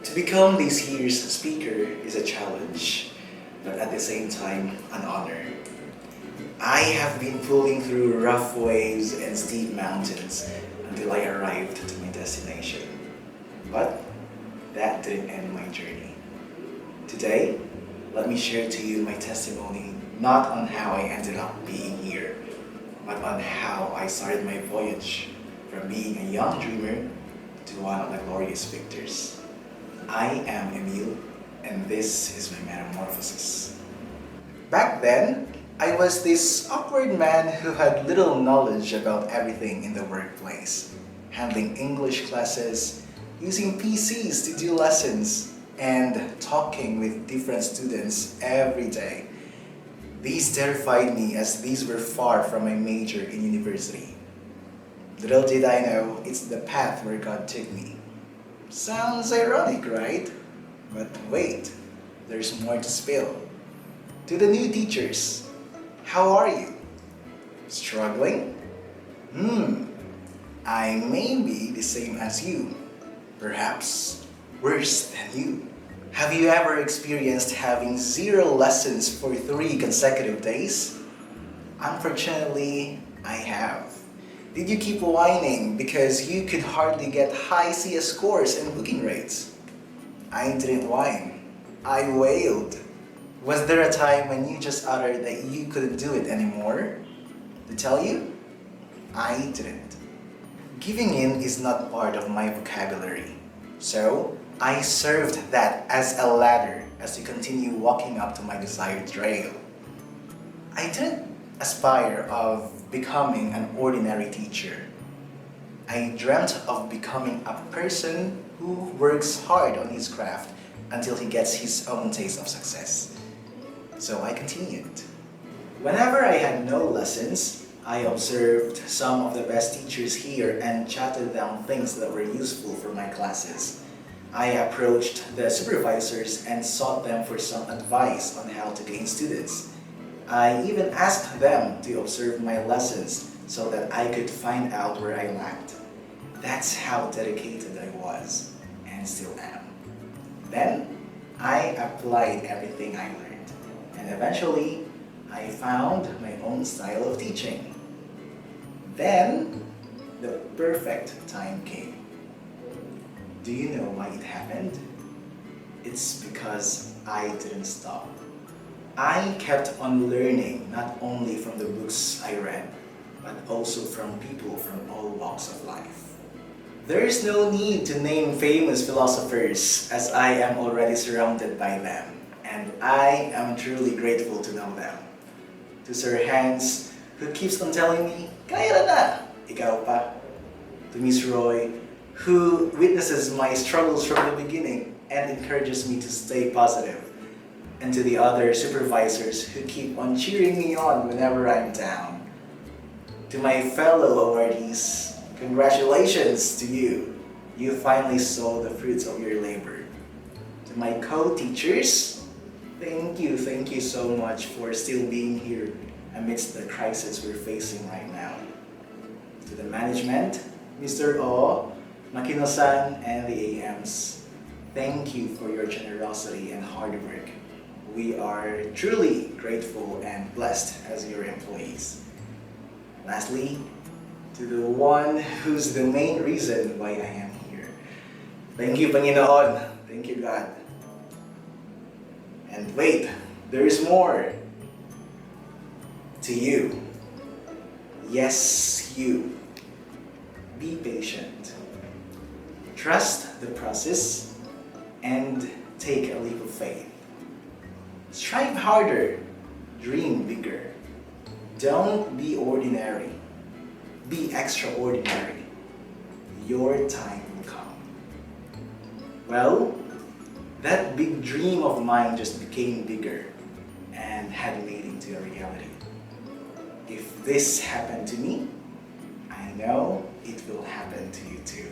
To become this year's speaker is a challenge, but at the same time, an honor. I have been pulling through rough waves and steep mountains until I arrived to my destination. But that didn't end my journey. Today, let me share to you my testimony, not on how I ended up being here, but on how I started my voyage from being a young dreamer to one of the glorious victors. I am Emil, and this is my metamorphosis. Back then, I was this awkward man who had little knowledge about everything in the workplace, handling English classes, using PCs to do lessons, and talking with different students every day. These terrified me as these were far from my major in university. Little did I know it's the path where God took me. Sounds ironic, right? But wait, there's more to spill. To the new teachers, how are you? Struggling? I may be the same as you. Perhaps worse than you. Have you ever experienced having 0 lessons for 3 consecutive days? Unfortunately, I have. Did you keep whining because you could hardly get high CS scores and booking rates? I didn't whine. I wailed. Was there a time when you just uttered that you couldn't do it anymore? To tell you, I didn't. Giving in is not part of my vocabulary. So, I served that as a ladder as you continue walking up to my desired trail. I didn't aspire of becoming an ordinary teacher. I dreamt of becoming a person who works hard on his craft until he gets his own taste of success. So I continued. Whenever I had no lessons, I observed some of the best teachers here and jotted down things that were useful for my classes. I approached the supervisors and sought them for some advice on how to gain students. I even asked them to observe my lessons so that I could find out where I lacked. That's how dedicated I was, and still am. Then, I applied everything I learned, and eventually, I found my own style of teaching. Then, the perfect time came. Do you know why it happened? It's because I didn't stop. I kept on learning not only from the books I read, but also from people from all walks of life. There is no need to name famous philosophers as I am already surrounded by them, and I am truly grateful to know them. To Sir Hans, who keeps on telling me, "Kaya na, ikaw pa." To Miss Roy, who witnesses my struggles from the beginning and encourages me to stay positive. And to the other supervisors who keep on cheering me on whenever I'm down. To my fellow awardees, congratulations to you. You finally saw the fruits of your labor. To my co-teachers, thank you so much for still being here amidst the crisis we're facing right now. To the management, Mr. O, Makino-san, and the AMs, thank you for your generosity and hard work. We are truly grateful and blessed as your employees. Lastly, to the one who's the main reason why I am here. Thank you, Panginoon. Thank you, God. And wait, there is more. To you. Yes, you. Be patient. Trust the process and take a leap of faith. Strive harder, dream bigger. Don't be ordinary, be extraordinary. Your time will come. Well, that big dream of mine just became bigger and had made into a reality. If this happened to me, I know it will happen to you too.